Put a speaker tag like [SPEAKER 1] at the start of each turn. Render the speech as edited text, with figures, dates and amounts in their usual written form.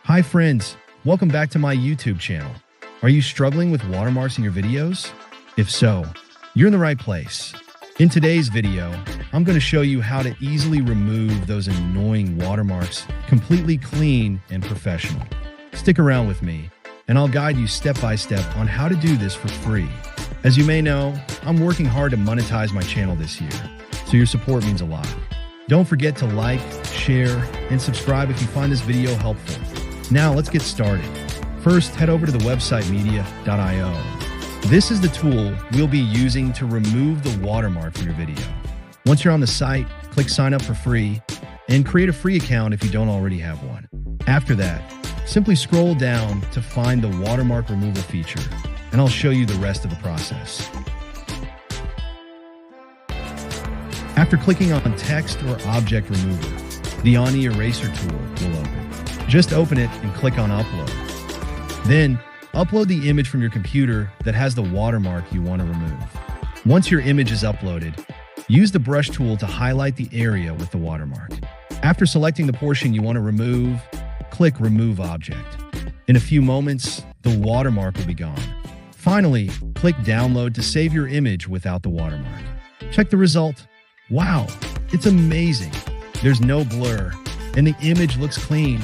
[SPEAKER 1] Hi friends, welcome back to my YouTube channel. Are you struggling with watermarks in your videos? If so, you're in the right place. In today's video, I'm going to show you how to easily remove those annoying watermarks completely clean and professional. Stick around with me, and I'll guide you step by step on how to do this for free. As you may know, I'm working hard to monetize my channel this year, so your support means a lot. Don't forget to like, share, and subscribe if you find this video helpful. Now let's get started. First, head over to the website media.io. This is the tool we'll be using to remove the watermark from your video. Once you're on the site, click sign up for free and create a free account if you don't already have one. After that, simply scroll down to find the watermark removal feature, and I'll show you the rest of the process. After clicking on text or object remover, the Oni eraser tool will open. Just open it and click on upload. Then, upload the image from your computer that has the watermark you want to remove. Once your image is uploaded, use the brush tool to highlight the area with the watermark. After selecting the portion you want to remove, click Remove Object. In a few moments, the watermark will be gone. Finally, click Download to save your image without the watermark. Check the result. Wow, it's amazing. There's no blur, and the image looks clean